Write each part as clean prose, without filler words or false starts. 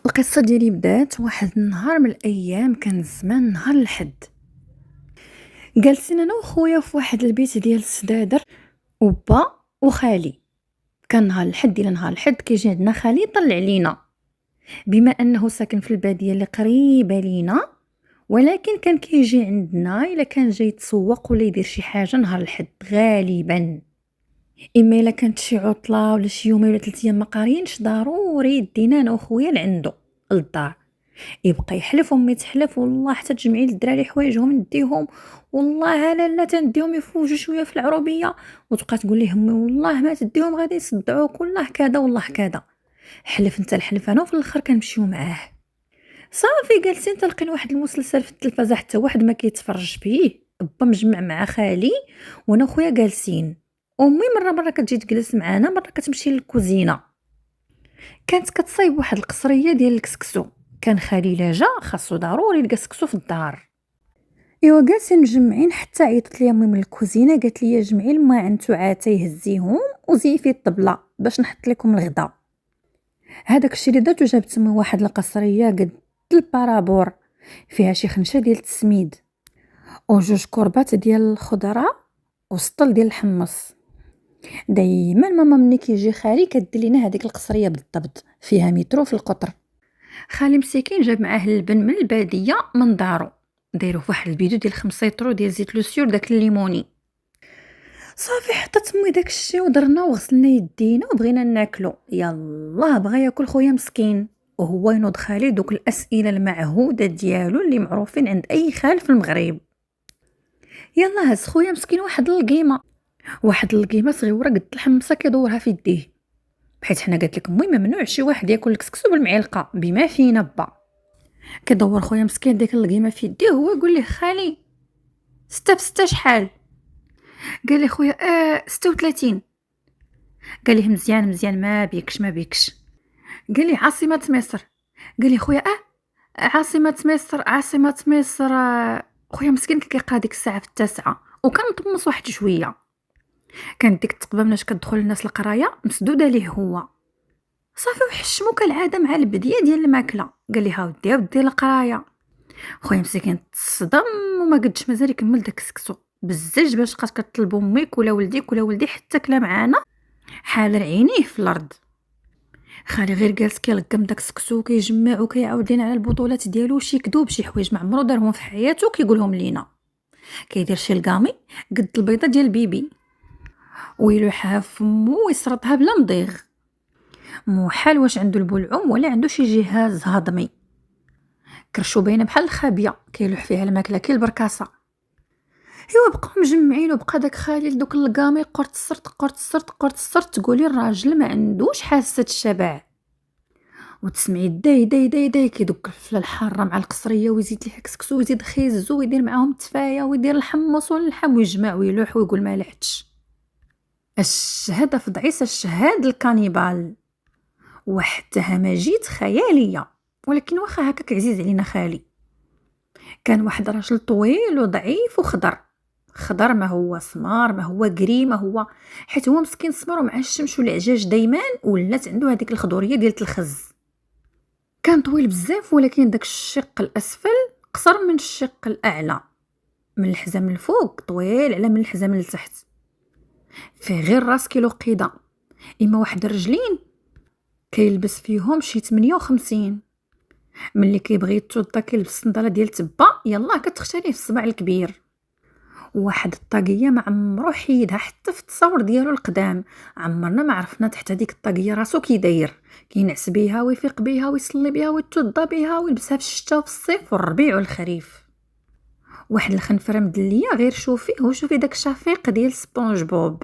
القصة ديالي بدات واحد النهار من الايام، كان زمان نهار الحد. جالسين انا وخويا في واحد البيت ديال السدادر، وبا وخالي. كان نهار الحد، الى نهار الحد كيجي عندنا خالي يطلع علينا، بما انه ساكن في الباديه اللي قريبه لينا، ولكن كان كيجي عندنا الا كان جاي يتسوق ولا يدير شي حاجه نهار الحد غالبا. اما الا كانت شي عطله ولا شي يومين ولا 3 ايام ما قاريينش، ضروري يدينا انا وخويا لعندو للدار. يبقى يحلف امي تحلف، والله حتى تجمعي للدراري حوايجهم نديهم، والله لا تنديهم يفوجوا شويه في العروبيه، وتبقى تقول لي امي والله ما تديهم غادي يصدعوك، والله كذا والله كذا. حلف انت الحلف انا، وفي الاخر كنمشيو معاه. صافي جالسين تلقين واحد المسلسل في التلفازه، حتى واحد ما كيتفرج فيه، با مجمع مع خالي وانا خويا جالسين. امي مره كتجي تجلس معانا، مره كتمشي للكوزينه. كانت كتصايب واحد القصريه ديال الكسكسو، كان خالي لا جا خاصو ضروري يلقى سكسو في الدار. ايوا جالسين مجمعين حتى عيطت لي امي من الكوزينه، قالت لي جمعي الماعن تعاتي هزيهم وزيفي الطبله باش نحط لكم الغدا. هذاك الشيء اللي درت، وجابت امي واحد القصريه قد البارابور، فيها شي خنشه ديال التسميد وجوج كربات ديال الخضره وسطل ديال الحمص. دايما ماما ملي كيجي خالي كدير لينا هذيك القصريه بالضبط، فيها مترو في القطر. خالي مسكين جاب معاه اللبن من الباديه من دارو، دايرو فواحد البيدو ديال 5 لتر ديال زيت لوسيور داك الليموني. صافي حطت امي داك الشيء ودرنا وغسلنا يدينا وبغينا ناكلو. يلا بغى ياكل خويا مسكين، وهو ينوض خالي دوك الاسئله المعهوده ديالو اللي معروفين عند اي خال في المغرب. يلا هز خويا مسكين واحد القيمه صغيره قد الحمصه كيدورها في يديه، بحيث حنا قالت لك امي ممنوع شي واحد ياكل الكسكسو بالمعلقه بما فينا با. كيدور خويا مسكين ديك القيمه في يديه، هو يقول لي خالي 6 في 6 شحال؟ قال لي خويا 36. قال ليه مزيان ما بيكش. قال لي عاصمه مصر؟ قال لي خويا عاصمه مصر. خويا مسكين كيقرا ديك الساعه في 9 وكان مطمس واحد شويه. كانت ديك التقبه مناش كتدخل الناس القرايه مسدوده ليه هو. صافي وحشمو كالعاده مع البديه ديال الماكله، قال لي ها ودي القرايه. خويا مسكين تصدم وما قدش مازال يكمل داك السكسو بزاف، باش بقات كطلب امك ولا ولدي حتى كلا معانا حاضر عينيه في الارض. خالي غير جالس كيلقم داك السكسو كيجمع وكيعاود لينا على البطولات ديالو، شي كذوب شي حوايج ما عمرو دارهم في حياته كيقولهم لينا. كيدير شي القامي قد البيضه ديال البيبي، ويلوحها فمو ويسرطها بلا مضيغ، محال واش عنده البلعوم ولا عنده شي جهاز هضمي. كرشو باينه بحال الخابيه كيلوح فيها الماكله كي البركاسه. ايوا بقاو مجمعين، وبقى داك خالي دوك القامي قرط تقولي الراجل ما عندوش حاسه الشبع. وتسمعي داي كيدك الفله الحاره مع القصريه، ويزيد ليها كسكسو ويزيد خيزو ويدير معاهم التفايه ويدير الحمص واللحم ويجمع ويلوح ويقول ما لحتش. الشهاده في ضعيس الشهاد الكانيبال، واحد همجيت خياليه. ولكن واخا هكاك عزيز علينا خالي. كان واحد راجل طويل وضعيف خضر ما هو سمار ما هو قري ما هو، حيت هو مسكين سمر ومع الشمس والعجاج دايما ولات عنده هذيك الخضوريه ديال الخز. كان طويل بزاف، ولكن داك الشق الاسفل قصر من الشق الاعلى، من الحزام الفوق طويل على من الحزام لتحت. فيه غير راس كيلو قيده، اما واحد الرجلين كيلبس فيهم شي 58. ملي كيبغي يتوضا كيلبس الصنداله ديال تبا يلا كتختاريه في الصباع الكبير. واحد الطاقيه ما عمرو حيدها حتى في التصاور ديالو القدام، عمرنا ما عرفنا تحت هذيك الطاقيه راسو كي داير، كينعس بها ويفيق بها ويصلي بها ويتوضا بها ويلبسها في الشتاء وفي الصيف والربيع والخريف. واحد الخنفره مدليه غير شوفي داك الشفيق ديال سبونج بوب.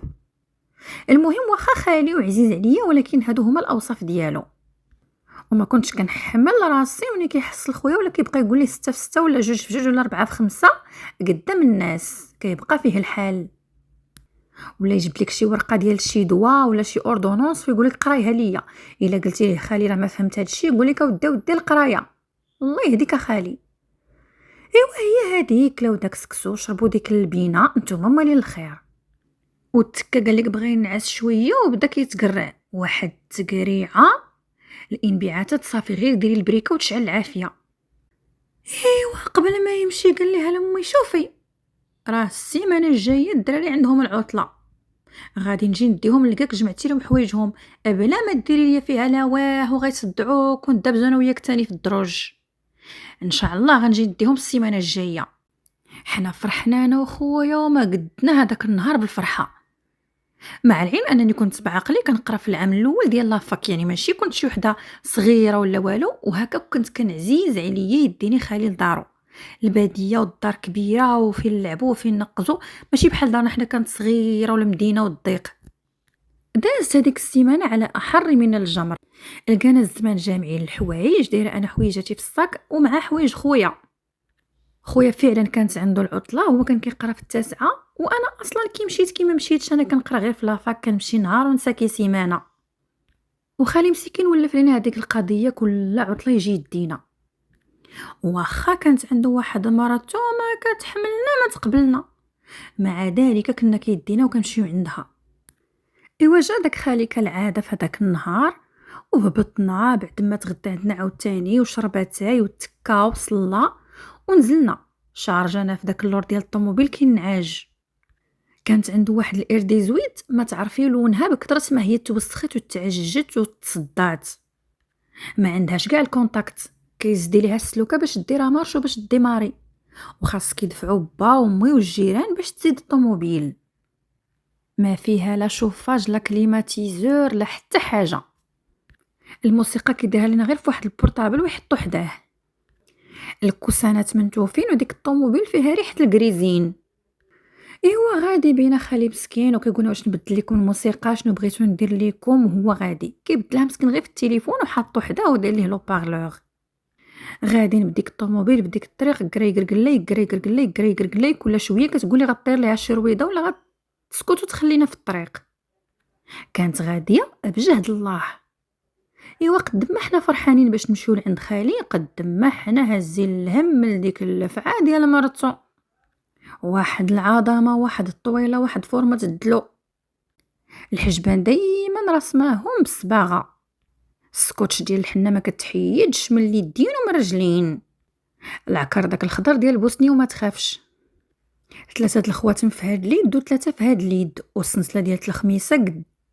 المهم واخا خالي وعزيز عليا، ولكن هادو هما الاوصاف ديالو. وما كنتش كنحمل راسي ملي كيحصل خويا ولا كيبقى يقول لي 6 في 6 ولا 2 في 2 ولا 4 في 5 قدام الناس، كيبقى فيه الحال. ولا يجيب لك شي ورقه ديال شي دواء ولا شي اوردونونس ويقول لك قرايها ليا. الا قلتي ليه خالي راه ما فهمت هذا الشيء يقول لك ودي القرايه. الله يهديك خالي. ايوا هي هذيك، لو داك سكسو شربوا ديك البينه نتوما مالين الخير. والتكه قال لك بغى ينعس شويه وبدا كيتقرع واحد التقريعه الانبعاثات صافي غير ديري البريكه وتشعل العافيه. ايوا قبل ما يمشي قال ليها لامي شوفي راه السيمانه الجايه الدراري عندهم العطله، غادي نجي نديهم لكاك جمعتي لهم حوايجهم بلا ما ديري ليا فيها لا واه وغيصدعوك وندابزو انا وياك تاني في الدروج. ان شاء الله غنجي نديهم السيمانه الجايه. حنا فرحنا انا وخويا وما قدنا هذاك النهار بالفرحه، مع العلم انني كنت بعقلي كنقرا في العام الاول ديال لافاك، يعني ماشي كنت شي وحده صغيره ولا والو، وهكا كنت كنعزيز عليا يديني خالي لدارو. الباديه والدار كبيره وفين نلعبوا وفين نقزوا، ماشي بحال دارنا حنا كانت صغيره ولا مدينه والضيق. دازت هذيك السيمانه على احر من الجمر، لقينا الزمان جامعين الحوايج، دايره انا حويجاتي في الصاك ومع حوايج خويا. خويا فعلا كانت عنده العطله، هو كان كيقرا في التاسعه، وانا اصلا كي مشيت كي ما مشيتش انا كنقرا غير في لافاك، كنمشي نهار ونسى كي سيمانه. وخالي مسكين ولف لينا هذيك القضيه كل عطله يجي يدينا، واخا كانت عنده واحد مرته ما كتحملنا ما تقبلنا، مع ذلك كنا كيدينا وكنمشيو عندها. ايوا جا داك خالي كالعاده في هذاك النهار، وهبطنا بعد ما تغدى عندنا عاوتاني وشرب اتاي وتكا وصلى، ونزلنا شارجنا في داك اللور ديال الطوموبيل كينعاج. كانت عنده واحد الاردي زويت ما تعرفي لونها بكثرة ما هي توسخت وتعججت وتصدعت، ما عندهاش كاع الكونتاكت، كيزدي ليها السلوكه باش ديرها مارش وباش ديماري، وخاصك يدفعوا با وامي والجيران باش تزيد الطوموبيل. ما فيها لا شوفاج لا كليماتيزور لا حتى حاجه، الموسيقى كيديرها لينا غير في واحد البورطابل ويحطو حداه، الكوسانات منتوفين وديك الطوموبيل فيها ريحه الكريزين. ايوا غادي بينا خالي مسكين وكيقولنا واش نبدل لكم الموسيقى شنو بغيتو ندير لكم، وهو غادي كيبدلها مسكين غير في التليفون وحاطو حداه ودير ليه لو بارلور. غاديين بديك الطوموبيل بديك الطريق كري كري كل شويه كتقولي غطير ليها شي رويضه ولا غتسكت وتخلينا في الطريق. كانت غاديه بجهد الله. ايوا قد ما حنا فرحانين باش نمشيو لعند خالي، قد ما حنا هازين الهم لديك اللفعه ديال مرتو، واحد العظمه واحد الطويله واحد فورمه الدلو، الحجبان دايما رسماهم بالصباغه، السكوتش ديال الحنه ما كتحيدش من اليدين ومن الرجلين، العكر داك الخضر ديال البوسني وما تخافش، ثلاثه الخواتم في هاد اليد وثلاثه في هاد اليد، والسلسله ديال الخميسه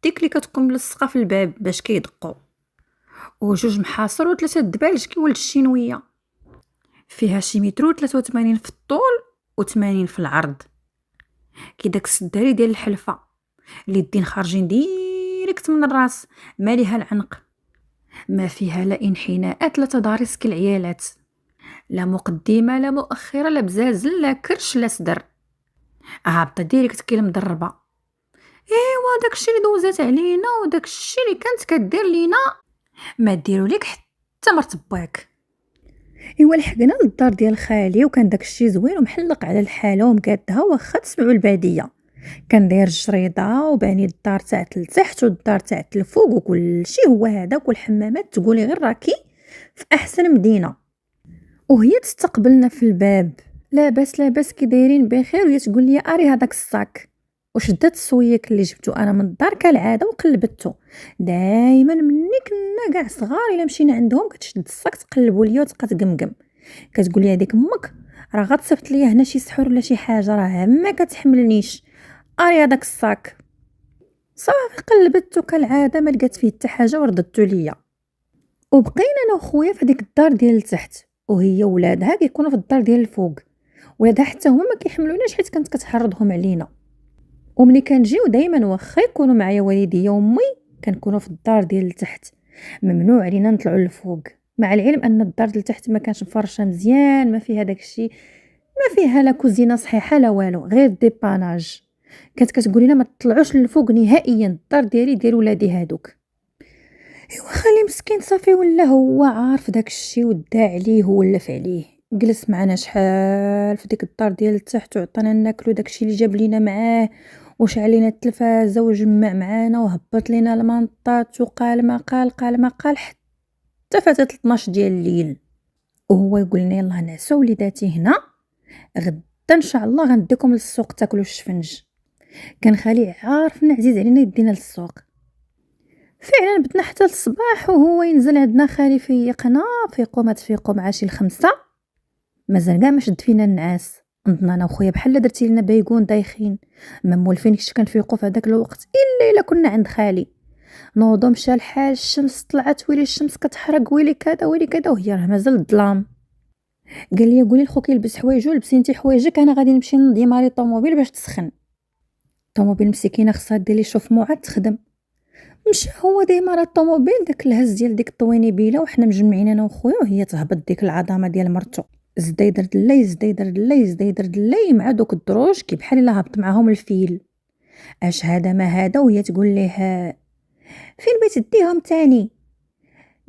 ديك اللي كتكون ملصقه في الباب باش كيدقوا، وجوج محاصر وثلاثه دبالج كي ولد الشينويه، فيها شي متر 83 في الطول و80 في العرض، كي داك السداري ديال الحلفه، اليدين خارجين ديريكت من الراس، ما ليها العنق، ما فيها لا انحناءات لا تضاريس كالعيالات، لا مقدمه لا مؤخره لا بزازل لا كرش لا صدر، هابطه ديريكت كي المدربه. ايوا داكشي اللي دوزات علينا وداكشي اللي كانت كدير لينا ما ديروا لك حتى مرت باك. ايوا لحقنا للدار ديال خالي، وكان داكشي زوين ومحلق على الحاله ومقادها واخا تسمعوا الباديه، كان داير الجريده وباني الدار تاع التحت والدار تاع الفوق وكل شيء هو هذاك، والحمامات تقولي غير راكي في احسن مدينه، وهي تستقبلنا في الباب لاباس كي دايرين بخير، وهي تقول لي اري هذاك الصاك، وشدت السويك اللي جبتو انا من الدار كالعاده وقلبته. دائما مني كنا كاع صغار الا مشينا عندهم كتشد الصاك تقلبوا ليا وتبقى تقمقم، كتقول لي هذيك امك راه غتصيفط ليا هنا شي سحور ولا شي حاجه، راه ما كتحملنيش، اري هذاك الصاك. صافي قلبته كالعاده ما لقات فيه حتى حاجه ورددته ليا، وبقينا انا وخويا في ديك الدار ديال التحت، وهي ولادها كيكونوا في الدار ديال الفوق، ولادها حتى هما ما كيحملوناش حيت كانت كتحرضهم علينا، وملي كنجيو دائما واخا يكونوا معايا والديا وامي كنكونوا في الدار ديال التحت، ممنوع علينا نطلعوا للفوق، مع العلم ان الدار ديال التحت ما كانش مفرشه مزيان، ما فيها داكشي، ما فيها لا كوزينه صحيحه لا والو، غير ديباناج. كانت كتقول لنا ما تطلعوش للفوق نهائيا، الدار ديالي ديال ولادي هادوك. ايوا خالي مسكين صافي ولا هو عارف داكشي ودى عليه وولف عليه، جلس معنا شحال في ديك الدار ديال التحت وعطانا ناكلو داكشي اللي جاب لينا معاه، وشعل لينا التلفازه وجمع معانا وهبط لينا المنطات وقال ما قال قال ما قال حتى فاتت 12 ديال الليل، وهو يقول لنا يلاه نعسوا وليداتي هنا، غدا ان شاء الله غنديكم للسوق تاكلوا الشفنج. كان خالي عارفنا عزيز علينا يدينا للسوق. فعلا بدنا حتى الصباح وهو ينزل عندنا خالي فيقنا فيقو ما تفيقو مع شي 5. مازال كاع ما شد فينا النعاس. نضنا انا وخويا بحال درتي لنا بيقون دايخين، ما مولفين كيفاش كنفيقوا في هذاك الوقت الا كنا عند خالي. نوضو مشى الحال، الشمس طلعت، ويلي الشمس كتحرق، ويلي كذا ويلي كذا، وهي راه مازال الظلام. قال لي قولي لخوك يلبس حوايجو، لبسي انت حوايجك، انا غادي نمشي نديماري الطوموبيل باش تسخن. الطوموبيل مسكينه خصها دير لي شوفمو عاد تخدم. مشى هو ديمارا الطوموبيل، داك الهز ديال ديك الطوينيبيله، وحنا مجمعين انا وخويا، وهي تهبط ديك العظمه ديال مرتو. زديدر دلي زديدر دلي زديدر دلي مع دوك الدروج كي بحال الا هبط معاهم الفيل. اش هذا ما هذا، وهي تقول ليه فين بغيتي ديهم تاني؟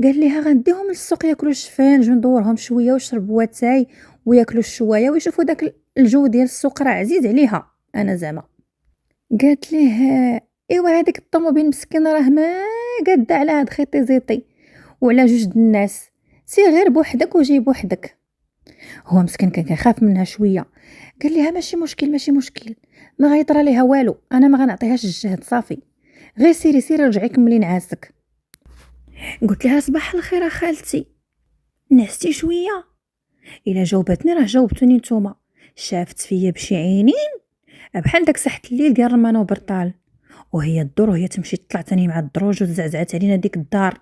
قال ليها غنديهم للسوق ياكلوا الشفان، نجي ندورهم شويه ويشربوا واتاي وياكلوا الشوايه ويشوفوا داك الجو ديال السوق راه عزيز عليها. انا زعما قالت ليه ايوا هذيك الطوموبيل مسكينه راه ما قاده على هاد خيطي زيطي وعلى جوج د الناس، سير غير بوحدك وجي بوحدك. هو مسكين كان كيخاف منها شويه. قال لها ماشي مشكل ماشي مشكل، ما غيطرى ليها والو، انا ما غنعطيهاش الجهد صافي، غير سيري سيري رجعي كملي نعاسك. قلت لها صباح الخير خالتي، نعستي شويه؟ الا جاوبتني راه جاوبتوني نتوما، شافت فيا بشي عينين بحال داك ساحه الليل ديال رمانه وبرطال، وهي الدور وهي تمشي تطلع تاني مع الدروج وزعزعت علينا ديك الدار.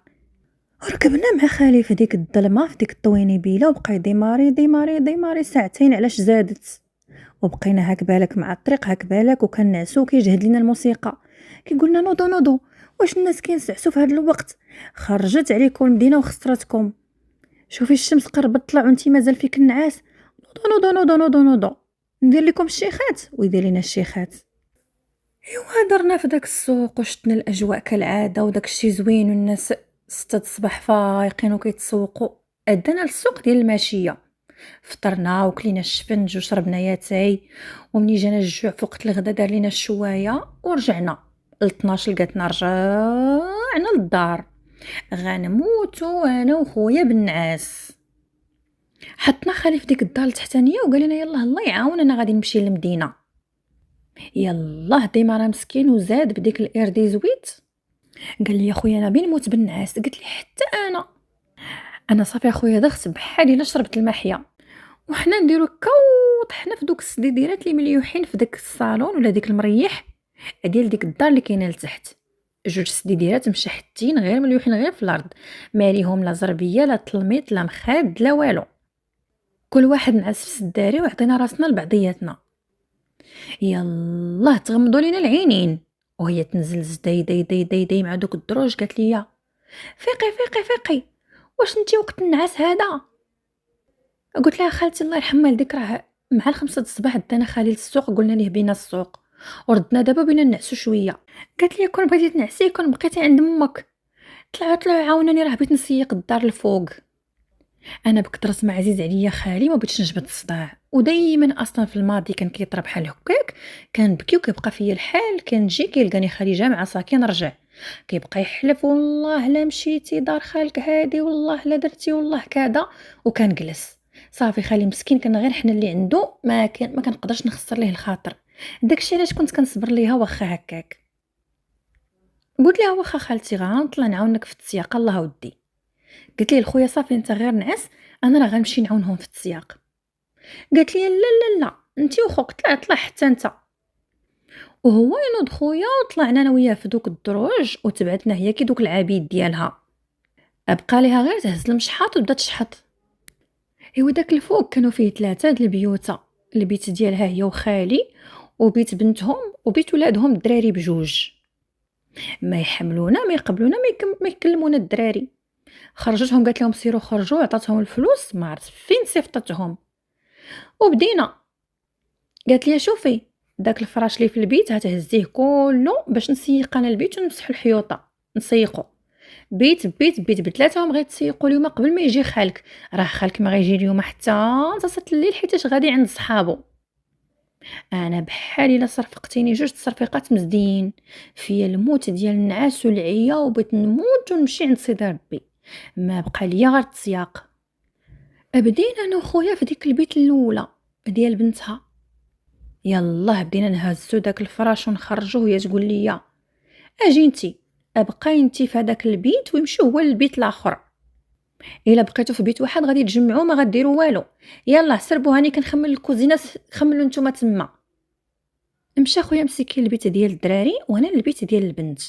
ركبنا مع خالي في ديك الظلمه في ديك الطوينيبيله، وبقى ديماري ديماري ديماري ساعتين علاش زادت. وبقينا هاك بالك مع الطريق هاك بالك، وكنعسو كيجهد لنا الموسيقى، كيقولنا نوضو نوضو، واش الناس كينسعسوا في هذا الوقت؟ خرجت عليكم المدينه وخسرتكم، شوفي الشمس قربت تطلع وانتي مازال فيك النعاس، نوضو نوضو نوضو نوضو نوضو، ندير لكم الشيخات ويدير لنا الشيخات. ايوا درنا في داك السوق وشتنا الاجواء كالعاده، وداك الشي زوين، والناس 6 الصباح فايقين وكيتسوقوا. ادانا للسوق ديال الماشيه، فطرنا وكلينا الشفنج وشربنا ياتاي، ومني جانا الجوع في وقت الغدا دار لينا الشوايه ورجعنا ل 12 لقاتنا رجعنا للدار. غنموتو انا وخويا بالنعاس. حطنا خالي في ديك الدار التحتانيه وقال لنا يلاه الله يعاوننا غادي نمشي للمدينه. يلاه ديما راه مسكين وزاد بديك الاردي زويت. قال لي يا خويا انا بين نموت بالنعاس. قلت لي حتى انا صافي يا خويا دغت بحال الا شربت المحيا. وحنا نديرو طحنا في دوك السديديرات اللي مليوحين في داك الصالون ولا ديك المريح ديال ديك الدار اللي كاينه لتحت. جوج سديديرات مشحتين غير مليوحين غير في الارض، ما ليهم لا زربيه لا تلميط لا مخاد لا والو. كل واحد نعس في سداري وعطينا راسنا لبعضياتنا. يلاه تغمضوا لينا العينين، وهي تنزل زداي داي داي داي داي مع دوك الدروج. قالت لي فيقي فيقي فيقي، واش نتي وقت النعاس هذا؟ قلت لها خالتي الله يرحم والديك راه مع 5 الصباح دانا خالي للسوق، قلنا ليه بينا السوق وردنا دابا بينا نعسو شويه. قالت لي كون بغيتي تنعسي كون بقيتي عند امك، طلعوا عاونوني راه بغيت نسيق الدار الفوق. انا بكثرت ما عزيز عليا خالي ما بغيتش نجبد الصداع، ودائما اصلا في الماضي كان كيطرى بحال هكاك، كنبكي وكيبقى فيا الحال، كنجي كيلقاني خالي جامع ساكن رجع، كيبقى يحلف والله لا مشيتي دار خالك هادي، والله لا درتي، والله كذا، وكنجلس صافي. خالي مسكين كان غير حنا اللي عنده، ما كنقدرش نخسر ليه الخاطر، داكشي علاش كنت كنصبر ليها واخا هكاك. قلت لها واخا خالتي غنطلع نعاونك في التسياق الله ودي. قلت لي لخويا صافي انت غير نعس، انا راه غنمشي نعاونهم في التسياق. قالت لي لا لا لا انتي وخوك طلع حتى انت. وهو ينوض خويا وطلعنا انا وياه في دوك الدروج، وتبعتنا هي كي دوك العبيد ديالها، ابقى ليها غير تهز المشحاط وبدات تشحط. ايوا داك الفوق كانوا فيه 3 د البيوت، البيت ديالها هي وخالي، وبيت بنتهم، وبيت ولادهم الدراري بجوج. ما يحملونا ما يقبلونا ما يكلمونا الدراري. خرجتهم قالت لهم سيروا خرجوا، عطاتهم الفلوس ما عرفت فين صيفطتهم. وبدينا. قالت لي شوفي داك الفراش اللي في البيت هتهزيه كله باش نسيق انا البيت ونمسح الحيوطه نسيقو بيت بيت بيت بثلاثهم غيتسيقوا اليوم قبل ما يجي خالك، راه خالك ما غيجي اليوم حتى تصات الليل حيتاش غادي عند صحابو. انا بحال الا صرفقتيني 2 تصرفيقات مزدين فيا الموت ديال النعاس والعيا، وبغيت نموت ونمشي عند سيدي ربي، ما بقى ليا غير التسياق. بدينا انا وخويا في ديك البيت الاولى ديال بنتها. يلاه بدينا نهزو داك الفراش ونخرجوه، هي تقول لي اجي انتي ابقى انت في هذاك البيت ويمشي هو للبيت الاخر. الا بقيتو في بيت واحد غادي تجمعوا ما غديروا والو. يلا سربوا هاني كنخمم الكوزينه، خملوا نتوما تما. مشى خويا مسكين للبيت ديال الدراري وانا للبيت ديال البنت.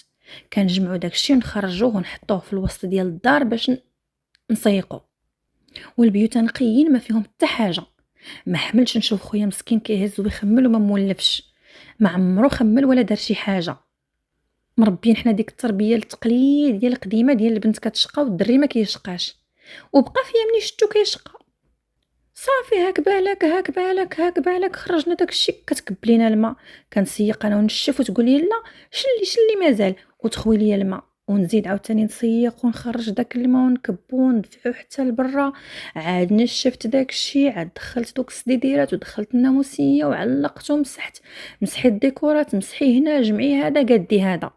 كنجمعوا داكشي ونخرجوه ونحطوه في الوسط ديال الدار باش نسيقوا. والبيوت نقيين ما فيهم حتى حاجه. ما حملتش نشوف خويا مسكين كيهز ويخمل وما مولفش. ما عمرو خمل ولا دار شي حاجه. مربيين حنا ديك التربيه التقليد ديال القديمه ديال البنت كتشقى والدري ما كيشقاش. وبقى فيا مني شتو كيشقى. صافي هاك بالك هاك بالك هاك بالك خرجنا داكشي كتكب لينا الماء. كنسيق انا ونشف وتقول لي لا شلي مازال وتخوي لي الماء ونزيد عاوتاني نسيق ونخرج داك الماء ونكبو وندفعو حتى لبرا. عاد نشفت داكشي عاد دخلت دوك السديديرات ودخلت الناموسيه وعلقت ومسحت. مسحي الديكورات مسحي هنا جمعي هذا قدي هذا.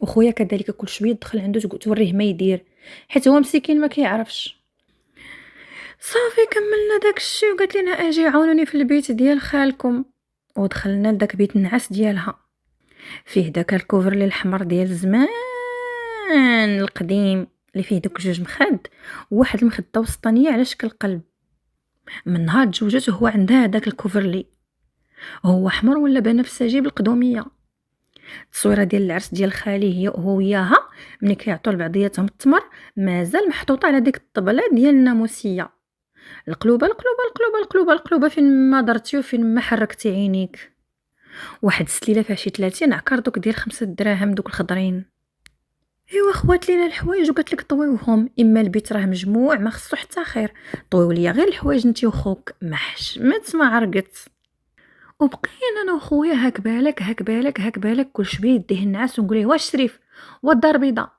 وخويا كذلك كل شويه دخل عنده توريه ما يدير حيت هو مسكين ما كيعرفش. صافي كملنا داكشي وقالت لنا اجي عاونوني في البيت ديال خالكم. ودخلنا لداك بيت النعاس ديالها فيه داك الكوفرلي الحمر ديال زمان القديم اللي فيه دوك جوج مخد وواحد المخده وسطانيه على شكل قلب. من نهار تزوجت هو عندها داك الكوفرلي هو احمر ولا بنفسجي بالقدوميه. التصويره ديال العرس ديال خالي هي هو وياها ملي كيعطوا لبعضياتهم التمر مازال محطوطه على ديك الطبله ديال الناموسيه. القلوبه القلوبه القلوبه القلوبه القلوبه فين ما درتي وفين ما حركتي عينيك. واحد السليله فيها شي 30 عكر دوك ديال 5 دراهم دوك الخضرين. ايوا خوات لينا الحوايج وقالت لك طويوهم اما البيت راه مجموع ما خصو حتى خير. طويو ليا غير الحوايج انت وخوك ما حشمت ما عرقت. وبقينا انا وخويا هاك بالك هاك بالك هاك بالك كل شويه يديه النعاس ونقول له واش شريف والدار بيضاء.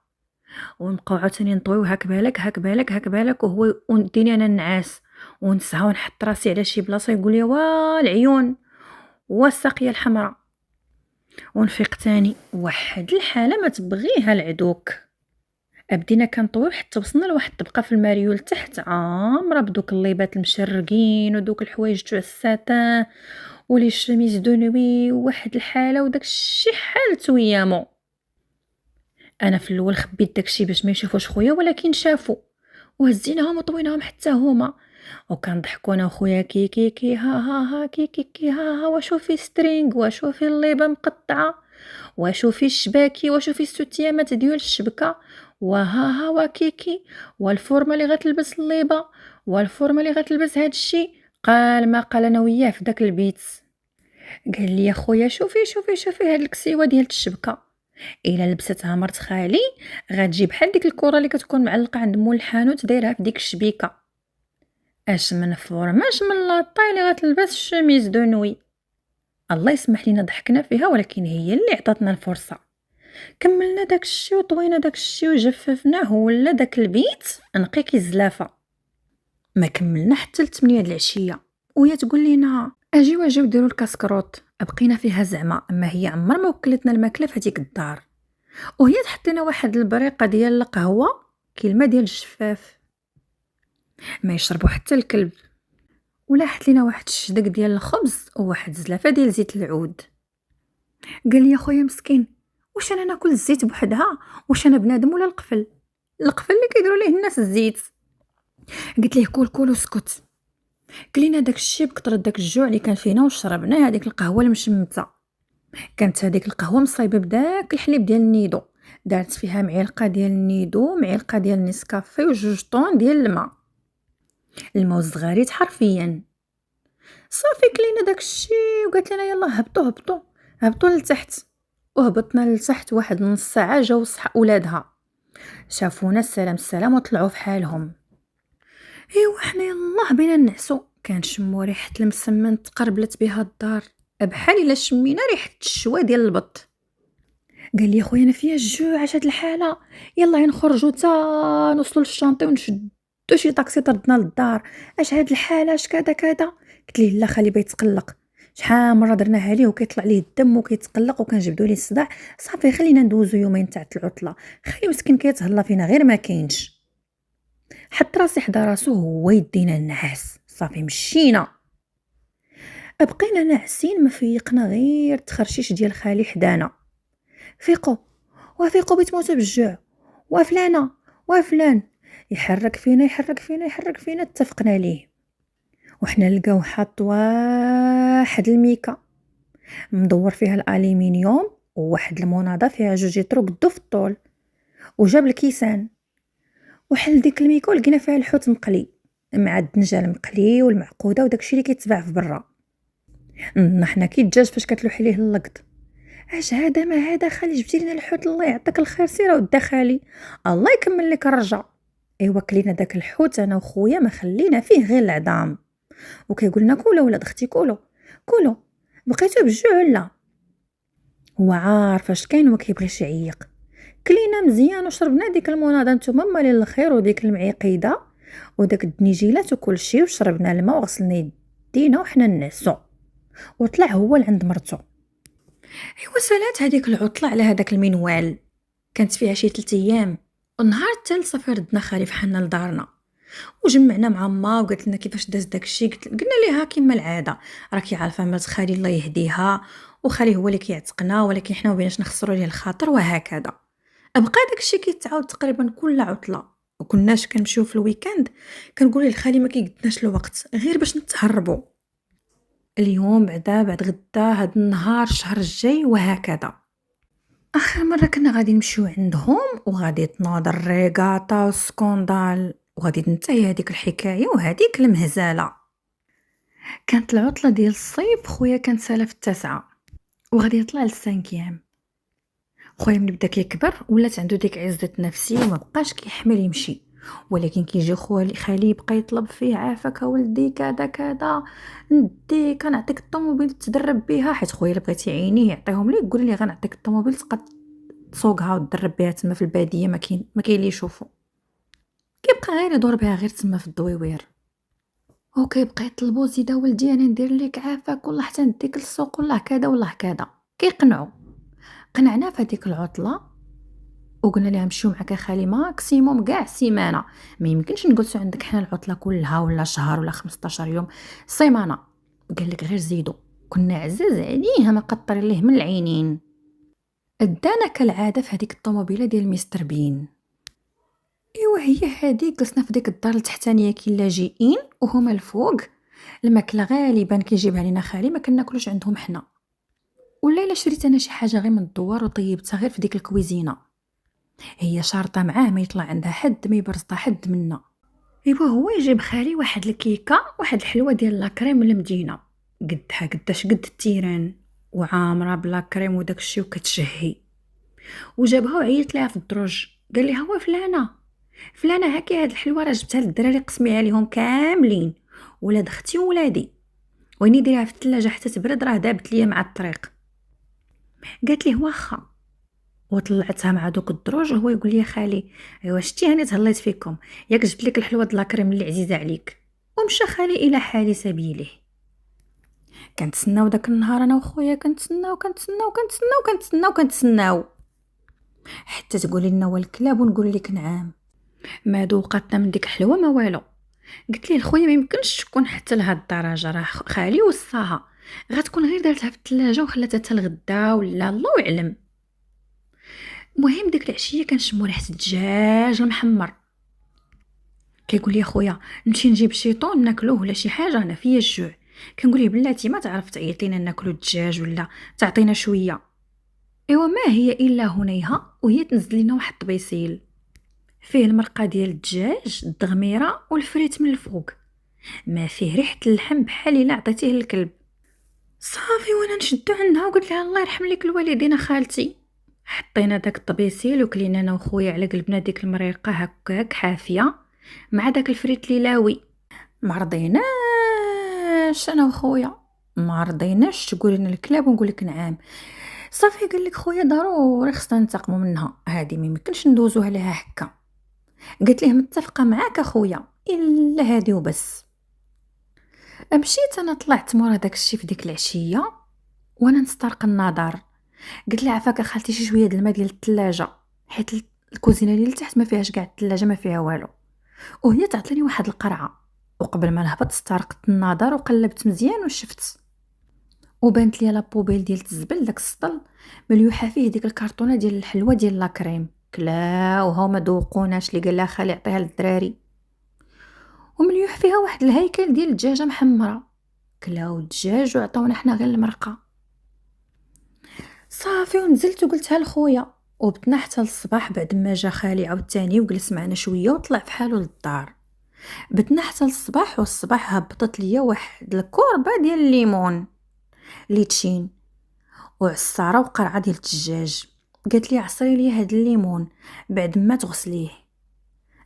ونبقاو عاوتاني نطويو هاك بالك هاك بالك هاك بالك وهو وديني انا النعاس ونسعى ونحط راسي على شي بلاصه يقول لي وا العيون والساقيه الحمراء. ونفيق تاني واحد الحاله ما تبغيها العدوك. بدينا كنطويو حتى وصلنا لواحد الطبقه في الماريول تحت عامره بدوك الليبات المشرقين ودوك الحوايج تاع الساتان ولي الشميز دونوي وواحد الحاله وداك الشي حالت ويامو. انا في الاول خبيت داكشي باش ما يشوفوش خويا ولكن شافوا وهزيناهم وطويناهم حتى هما. وكنضحكوا انا وخويا كي كي كي ها ها ها كي كي كي ها ها وشوفي سترينغ وشوفي الليبه مقطعه وشوفي الشباكي وشوفي الستيامات ديال الشبكه وها ها وكيكي والفورمه اللي غتلبس الليبه والفورمه اللي غتلبس هاد الشيء. قال ما قال انا وياه في داك البيت. قال لي يا خويا شوفي هاد الكسيوه ديال الشبكه الا لبستها مرت خالي غتجي بحال ديك الكره اللي كتكون معلقه عند مول الحانوت دايرها في ديك الشبيكه. اش من فورماش من لاطاي اللي غتلبس الشميز دو نوي. الله يسمح لينا ضحكنا فيها ولكن هي اللي عطاتنا الفرصه. كملنا داكشي وطوينا داكشي وجففناه ولا داك البيت نقي كي الزلافه. ما كملنا حتى ل 8 د العشيه وهي تقول لينا اجيو ديروا الكاسكروط. بقينا فيها زعما اما هي عمر ما وكلتنا الماكله في هذيك الدار. وهي تحط لنا واحد البريقه ديال القهوه كلمه ديال الجفاف ما يشربوا حتى الكلب. ولاحت لينا واحد الشدق ديال الخبز وواحد زلافه ديال زيت العود. قال لي يا خويا مسكين واش انا ناكل الزيت بوحدها واش انا بنادم ولا القفل اللي كيديروا ليه الناس الزيت. قلت ليه كول وسكت. كلينا داك الشيء بكثر داك الجوع اللي كان فينا وشربنا هذيك القهوه المشمته. كانت هذيك القهوه مصايبه بداك الحليب ديال النيدو دارت فيها معلقه ديال النيدو معلقه ديال نسكافي وجوج طون ديال الماء الزغاريت حرفيا. صافي كلينا داك الشيء وقالت لنا يلا هبطوا لتحت. وهبطنا لتحت واحد نص ساعه جاو صح اولادها شافونا السلام وطلعوا في حالهم. ايوا حنا يلاه بينا نعسو كنشمو ريحه المسمن تقربلت بها الدار بحال الا شمينا ريحه الشوا ديال البط. قال لي خويا انا فيا الجوع هاد الحاله يلا نخرجوا تا نوصلوا للشانطي ونشدو شي طاكسي طردنا للدار. اش هاد الحاله اش كذا قلت ليه لا خلي بيتقلق شحال مره درناها ليه وكيطلع ليه الدم وكيتقلق وكنجبدوا ليه الصداع. صافي خلينا ندوزو يومين تاع العطله خلي مسكين كيتهلا فينا غير ما كاينش. حط راسي حدا راسو هو يدينا النعاس. صافي مشينا بقينا ناعسين ما فيقنا غير تخرشيش ديال خالي حدانا. فيقو وافيقوا بتموتوا بالجوع، وفلانه وفلان، يحرك فينا يحرك فينا يحرك فينا، اتفقنا ليه. وحنا نلقاو حاط واحد الميكا مدور فيها الالومنيوم، وواحد المناضه فيها 2 يطرو قدو في الطول، وجاب الكيسان وحل ديك الميكا لقينا فيها الحوت مقلي مع الدنجه المقلي والمعقوده وداكشي اللي كيتباع في برا. حنا كي الدجاج فاش كتلوح ليه اللقط، اش هذا ما هذا خالي جبتي لنا الحوت، الله يعطيك الخير سير ودا خالي، الله يكمل لك الرجع. ايوا كلينا داك الحوت انا وخويا ما خلينا فيه غير العظام، وكيقول لنا كولوا ولاد اختي كولوا كولوا، بقيتوا بالجوع ولا؟ هو عارف اش كاين وما كيبغيش يعيق. كلينا مزيان وشربنا ديك المناضه نتوما مالين الخير وديك المعيقيده وداك الدنيجيلات وكل شيء، وشربنا الماء وغسلنا يدينا وحنا نعسو، وطلع هو لعند مرتو. ايوا سالات هذيك العطله على هذاك المنوال، كانت فيها شي 3 ايام. والنهار الثالث صافي ردنا خالي فحالنا لدارنا وجمعنا مع ما وقالت لنا كيفاش داز داكشي. قلنا ليها كما العاده راكي عارفه مات خالي الله يهديها، وخالي هو اللي كيعتقنا، ولكن حنا ما بيناش نخسروا ليه الخاطر وهكذا. بقى داكشي كيتعاود تقريبا كل عطله، وكناش كنمشيو في الويكاند كنقول لخالي ما كيقدناش الوقت غير باش نتهربوا. اليوم بعد غدا هاد النهار الشهر الجاي وهكذا. اخر مره كنا غادي نمشيو عندهم وغادي تناض الريغاطا والسكوندال وغادي تنتهي هذيك الحكايه وهذيك المهزله. كانت العطله ديال الصيف، خويا كان سالا في 9 وغادي يطلع للسانكيام. خويا ملي بدا كيكبر ولات عنده ديك عزه نفسيه وما بقاش كيحمل يمشي، ولكن كيجي خالي يبقى يطلب فيه عافاك ولدي كذا كذا، نديك نعطيك الطوموبيل تدرب بها، حيت خويا اللي بغيتي عينيه يعطيهم ليه، يقول لي غنعطيك الطوموبيل تبقى تسوقها وتدرب بها تما في الباديه، ما كاين اللي يشوفو. كيبقى غير يدور بها غير تما في الدويوير، وكيبقى يطلبوا زيدا ولدي انا ندير لك عافاك والله حتى نديك للسوق والله كذا والله كذا. كيقنعوا. قنعنا في هذيك العطله وقلنا لها نمشيو معك خالي ماكسيموم كاع سيمانه، ما يمكنش نجلسوا عندك حنا العطله كلها ولا شهر ولا 15 يوم، سيمانه. قال لك غير زيدوا. كنا عزاز عليه ما قطر ليه من العينين. ادانا كالعاده في هذيك الطوموبيله ديال مستر بين. ايوا هي هذيك جلسنا في ديك الدار التحتانيه كي لاجئين وهما الفوق. الماكله غالبا كيجيبها لينا خالي، ما كناكلوش عندهم حنا، ولا الا شريت انا شي حاجه غير من الدوار وطيبتها غير في ديك الكويزينه. هي شارطه معاه ما يطلع عندها حد، ما يبرزطها حد منا. ايوا هو يجيب خالي واحد الكيكه واحد الحلوه ديال لاكريم من المدينه، قداش قد التيران وعامره بلا كريم وداك الشيء وكتشهي، وجابها وعيط ليها في الدرج. قال لها هو فلانه هاكي هاد الحلوه راه جبتها للدراري قسميها ليهم كاملين، ولاد اختي وولادي، ويني ديرها في الثلاجه حتى تبرد راه دابت ليا مع الطريق. قالت ليه واخا، وطلعتها مع دوك الدروج. وهو يقول لي خالي ايوا شتي هاني تهليت فيكم، ياك جبت لك الحلوه د لاكريم اللي عزيزه عليك. ومشى خالي الى حال سبيله. كنتسناو داك النهار انا وخويا، كنتسناو حتى تقولي لنا والكلاب ونقول لك نعم. ما ذوقتنا من ديك حلوه ما والو. قلت ليه خويا ما يمكنش تكون حتى لهاد الدرجه، راه خالي وصاها، غتكون غير دارتها في الثلاجه وخلاتها حتى الغدا ولا الله يعلم. المهم ديك العشيه كنشمو ريحه الدجاج المحمر. كيقول لي خويا نمشي نجيب شيطون ناكلوه ولا شي حاجه، انا فيا الجوع. كنقول ليه بلاتي ما تعرف تعيطينا ناكلو الدجاج ولا تعطينا شويه. ايوا ما هي الا هنيها وهي تنزل لنا واحد الطبيسيل فيه المرقه ديال الدجاج الدغميره والفريت من الفوق، ما فيه ريحه اللحم بحال الا عطيتيه للكلب. صافي وانا نشدو عنها وقلت لها الله يرحم لك الوالدين خالتي. حطينا داك الطبيسيل وكلينا انا وخويا على قلبنا ديك المريقه هكاك حافيه مع داك الفريت ليلاوي. ما رضيناش انا وخويا، ما رضيناش تقول لنا الكلاب ونقول لك نعم. صافي قال لك خويا ضروري خصنا ننتقموا منها، هذه ما يمكنش ندوزوها لها هكا. قلت ليه متفقه معاك اخويا الا هذه وبس. مشيت انا طلعت مورا داك الشيء في ديك العشيه وانا نسترق النظر. قلت لها عفاك خالتي شي شويه د الماء ديال الثلاجه، حيت الكوزينه اللي لتحت ما فيهاش كاع الثلاجه ما فيها والو. وهي تعطيني واحد القرعه، وقبل ما نهبط استرقت النظر وقلبت مزيان وشفت وبانت لي لابوبيل ديال الزبل داك السطل مليوحه فيه ديك الكرتونه ديال الحلوى ديال لاكريم، كلاوها وما دوقوناش اللي قال لها خالي عطيها للدراري. ومليوح فيها واحد الهيكل ديال الدجاجه محمره، كلاو الدجاج وعطاونا حنا غير المرقه. صافي ونزلت وقلتها لخويا، وبتنا حتى للصباح بعد ما جا خالي عاوتاني وجلس معنا شويه وطلع فحالو للدار. بتنا حتى للصباح، والصباح هبطت ليا واحد الكوربه ديال الليمون اللي تشين وعصاره وقرعه ديال الدجاج. قالت لي عصري لي هاد الليمون بعد ما تغسليه.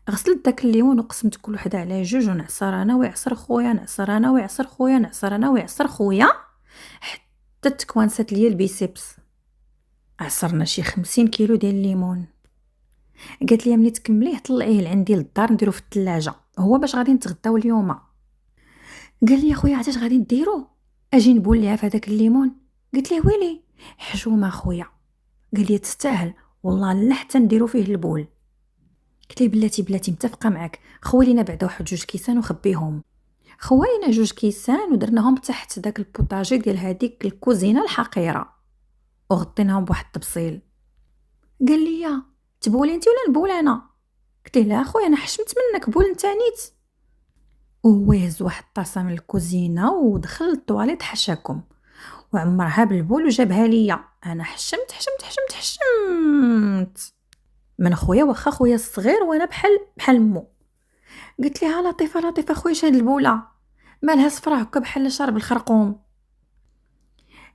غسلت داك الليمون وقسمت كل وحده على جوج، ونعصر انا ويعصر خويا، نعصر انا ويعصر خويا، نعصر انا ويعصر خويا، حتى تكوانست ليا البيسيبس. عصرنا شي 50 كيلو ديال الليمون. قالت لي ملي تكمليه طلعيه لعندي للدار نديرو في الثلاجه، هو باش غادي نتغداو اليوم. قال لي خويا عرفتي اش غادي نديرو؟ اجي نبوليها في هذاك الليمون. قلت ليه ويلي حشومه خويا. قال لي تستاهل والله لا حتى نديرو فيه البول. قلت ليه بلاتي متفقه معاك، خوي لينا بعدا واحد 2 كيسان وخبيهم. خوالينا 2 كيسان ودرناهم تحت داك البوطاجي ديال هذيك الكوزينه الحقيره وغطيناهم بواحد الطبسيل. قال لي تبولي انت ولا نبول انا؟ قلت له لا خويا انا حشمت منك، بول انت نيت. وهو هز واحد الطاسه من الكوزينه ودخل للطواليت حشاكم وعمرها بالبول وجابها ليا. انا حشمت من خويا، واخا خويا الصغير وانا بحال مو. قلت لها لطيفه خويا شاد البوله مالها صفرا هكا بحال شرب الخرقوم.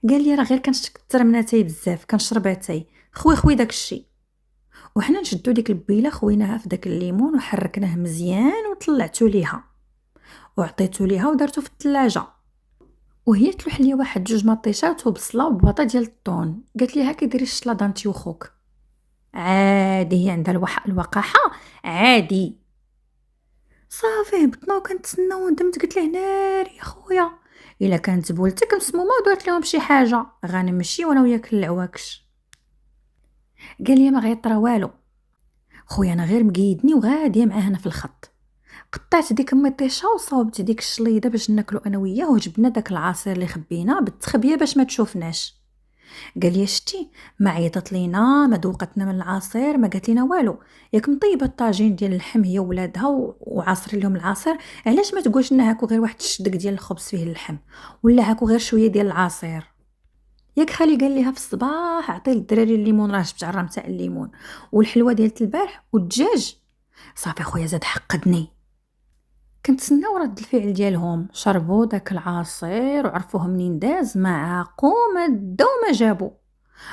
قال لي راه غير كنشكتر من اتاي بزاف كنشرب اتاي خوي داكشي. وحنا نشدو ديك البيله خويناها في داك الليمون وحركناه مزيان وطلعتو ليها وعطيتو ليها ودرتو في الثلاجه. وهي تلوح لي واحد 2 مطيشات وبصله وبواطه ديال الطون. قالت لي هاكي ديري الشلاضه انت وخوك. عادي هي عندها الوقاحه عادي. صافي هبطنا وكنتسناو وندمت. قلت له ناري يا خويا الا كانت بولتك مسمومه ودرت لهم شي حاجه غنمشي وانا وياك العواكش. قال لي ما غيطرا والو خويا، انا غير مقيدني وغاديه معاه هنا في الخط. قطعت ديك المطيشه وصاوبت ديك الشليضه باش ناكلو انا وياه، وجبنا داك العصير اللي خبيناه بالتخبيه باش ما تشوفناش. قال لي شتي ما عيطت لينا ما دوقتنا من العصير ما قالت لنا والو، ياك مطيبه الطاجين ديال اللحم هي ولادها وعصري لهم العصير، علاش ما تقولش لنا هاكو غير واحد الشدك ديال الخبز فيه اللحم ولا هاكو غير شويه ديال العصير. ياك خالي قال ليها في الصباح عطي للدراري الليمون راه جبت عرام تاع الليمون والحلوه ديال البارح والدجاج. صافي خويا زاد حقدني. كنتسناو رد الفعل ديالهم، شربوا داك العصير وعرفوه منين داز ما عاقو ما داو ما جابو،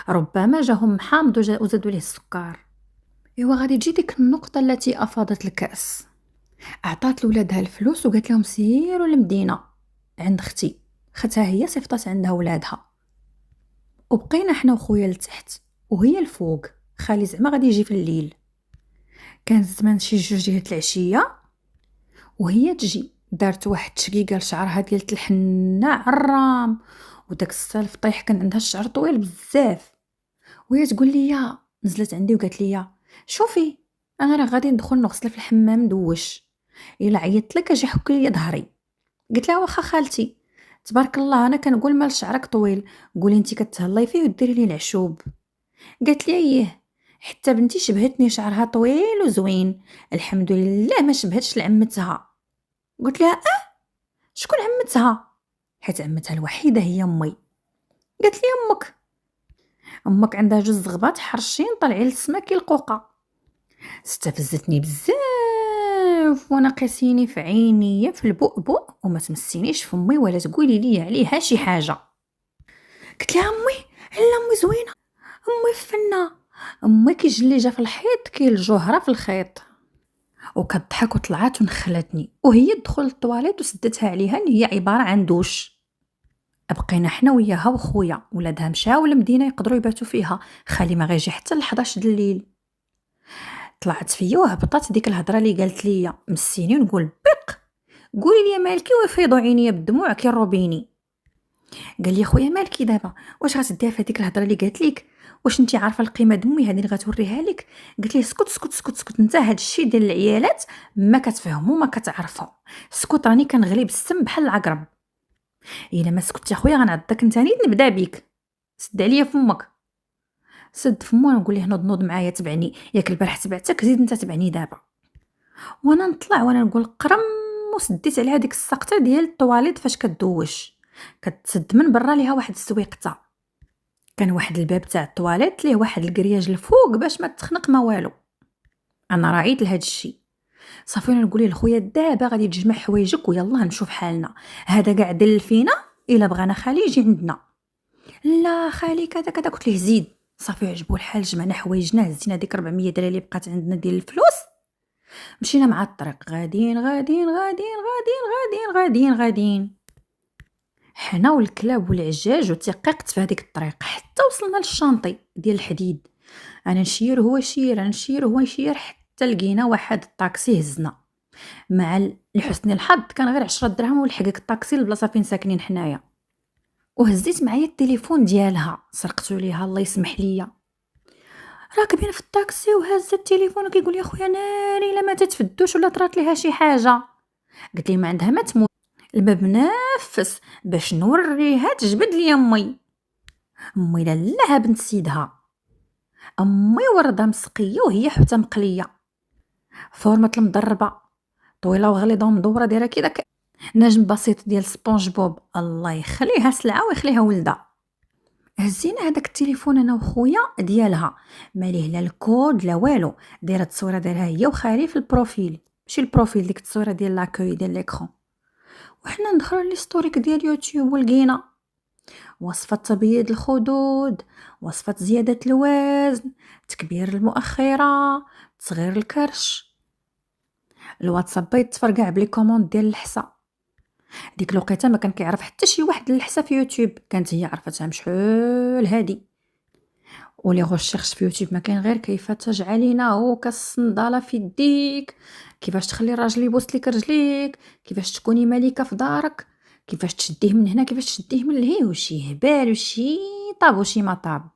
ربما جاهم حامض وزادوا ليه السكر. ايوا غادي تجي ديك النقطه التي افاضت الكاس. اعطات لولادها الفلوس وقالت لهم سيروا للمدينه عند اختي، اختها هي صيفطات عندها ولادها. وبقينا حنا وخويا لتحت وهي الفوق، خالي زعما غادي يجي في الليل. كان الزمان شي 2 ديال العشيه وهي تجي دارت واحد تشقيقه لشعرها ديال الحنه عرام، وداك السالف طيح كان عندها الشعر طويل بزاف. وهي تقول لي نزلت عندي وقالت لي شوفي انا راه غادي ندخل نغسل في الحمام ندوش، الا عيطت لك اجي حك لي ظهري. قلت لها واخا خالتي تبارك الله انا كنقول مال شعرك طويل قولي انت كتهلاي فيه وديري لي العشوب. قالت لي ايه حتى بنتي شبهتني شعرها طويل وزوين الحمد لله ما شبهتش لعمتها. قلت لها شكون عمتها؟ حيت عمتها الوحيده هي امي. قالت لي امك عندها 2 زغبات حرشين طالعين للسما كي القوقه. استفزتني بزاف وانا قاسيني في عيني في البؤبؤ وما تمسينيش في امي ولا تقولي لي عليها شي حاجه. قلت لها امي زوينه، امي فنه، امي كي جليجه في الحيط كي الجوهره في الخيط. وكتضحك وطلعت ونخلتني وهي دخل الطواليت وسدتها عليها اللي هي عباره عن دوش. بقينا حنا وياها وخويا، ولادها مشاو للمدينه يقدروا يباتوا فيها، خالي ما غيجي حتى ل 11 د الليل. طلعت فيا وهبطات ديك الهضره اللي قالت لي مسيني ونقول بق قولي لي مالكي ويفيضوا عينيا بالدموع كي الروبيني. قال لي خويا مالكي دابا واش غتديها في هذيك الهضره اللي قالت لك؟ واش انت عارفه القيمه دمي هذه اللي غتوريها لك؟ قلت ليه اسكت انت هاد الشيء ديال العيالات ما كتفهموا ما كتعرفوا، اسكت راني كنغلي بالسم بحال العقرب. الا ما سكتي اخويا غنعضك انت نيت نبدا بيك. سد عليا فمك. سد فمو ونقول ليه نوض معايا تبعني، ياك البارح تبعتك زيد انت تبعني دابا. وانا نطلع وانا نقول قرم، وسديت على هذيك السقطه ديال الطواليط فاش كدوش كتسد من برا ليها واحد السويقته. كان واحد الباب تاع الطواليط ليه واحد الكرياج الفوق باش ما تخنق ما والو. انا راعيت لهاد الشيء. صافي انا نقول ليه لخويا دابا غادي تجمع حوايجك ويلا نشوف حالنا، هذا كاع دل فينا الا بغانا خالي يجي عندنا. لا خالي كذا كذا، قلت ليه زيد. صافي عجبو الحال، جمعنا حوايجنا، هزينا ديك 400 درهم اللي بقات عندنا ديال الفلوس، مشينا مع الطريق غاديين غاديين غاديين غاديين غاديين غاديين غاديين، حنا والكلاب والعجاج وتيقيقت في هذيك الطريق حتى وصلنا للشانطي ديال الحديد. انا نشير هو يشير، انا نشير هو يشير، حتى لقينا واحد الطاكسي هزنا. مع لحسن الحظ كان غير 10 دراهم ولحقك الطاكسي للبلاصه فين ساكنين حنايا. وهزيت معايا التليفون ديالها سرقتو ليها الله يسمح ليا. راكبين في الطاكسي وهز التليفون وكيقول لي خويا ناري الا ماتت في الدوش ولا طرات ليها شي حاجه. قلت لي ما عندها ما تموت، الباب نافس باش نوريها تجبد لي امي. امي لا بنت سيدها، امي ورده مسقيه وهي حتى مقليه، فورمه المضربه طويله وغليظه ومدوره دايره كي داك نجم بسيط ديال سبونج بوب، الله يخليها سلعه ويخليها ولده. هزينا هذاك التليفون انا وخويا ديالها، ماليه لا الكود لا والو، دايره التصويره ديالها هي وخالي في البروفيل، ماشي البروفيل ديك التصويره ديال لاكوي ديال ليكرون. وحنا ندخلوا ليستوريك ديال يوتيوب ولقينا وصفه تبييض الخدود، وصفه زياده الوزن، تكبير المؤخره، تصغير الكرش. الواتساب يتفرقع بلي كوموند ديال الحصه. ديك الوقيته ما كان كيعرف حتى شي واحد الحصه في يوتيوب، كانت هي عرفتها مشحول هادي. ولي غوشيرش في يوتيوب ما كاين غير كيف تجعلينه كالصنداله في يديك، كيفاش تخلي الراجل يبوس لك رجليك، كيفاش تكوني ملكه في دارك، كيفاش تشديه من هنا كيفاش تشديه من لهيه، وشي هبال وشي طاب وشي ما طاب.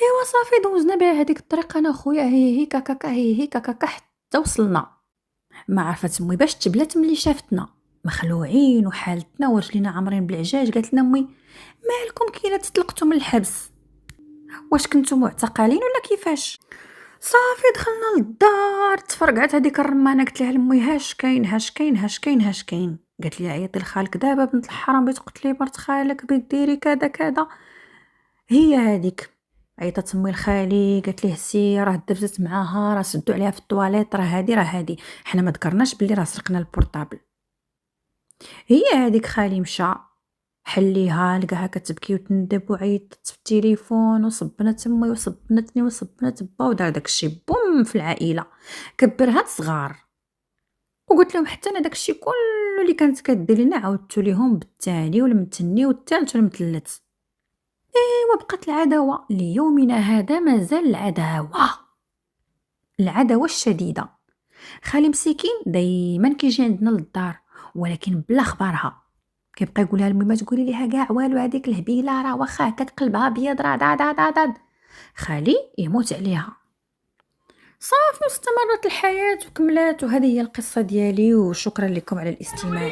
ايوا صافي دوزنا بها هذيك الطريقه انا خويا هي كاكا هي كاكا حتى وصلنا. ما عرفت امي باش تبلات ملي شافتنا مخلوعين وحالتنا ورجلينا عامرين بالعجاج. قالت لنا امي مالكم كي تطلقتوا من الحبس، واش كنتو معتقلين ولا كيفاش؟ صافي دخلنا للدار، تفرقعت هذيك الرمانه. قلت لها لمي هاش كاين هاش كاين هاش كاين هاش كاين. قالت لي عيطي لخالك دابا بنت الحرام بغيت تقتلي مرت خالك بيديري كذا كذا. هي هذيك عيطت امي لخالي قالت ليه سي راه دبزت معاها، راه سدوا عليها في الطواليط، راه هادي حنا ما ذكرناش بلي راه سرقنا البورطابل. هي هذيك خالي مشى حليها لقاها كتبكي وتندب وعيطت في التليفون وصبنت امي وصبنتني وصبنت با ودار داكشي بوم في العائله كبرها صغار. وقلت لهم حتى انا داكشي كله اللي كانت كدير لنا عاودتو ليهم بالتالي والمتني والثالث والمثلث. وبقت العداوه ليومنا هذا، مازال العداوه الشديده. خالي مسكين دايما كيجي عندنا للدار ولكن بلا خبارها، كيبقى يقولها لمي ما تقولي ليها كاع والو، هذيك الهبيله راه واخا هكاك قلبها ابيض راه داد. خالي يموت عليها. صافي واستمرت الحياه وكملات، وهذه هي القصه ديالي، وشكرا لكم على الاستماع.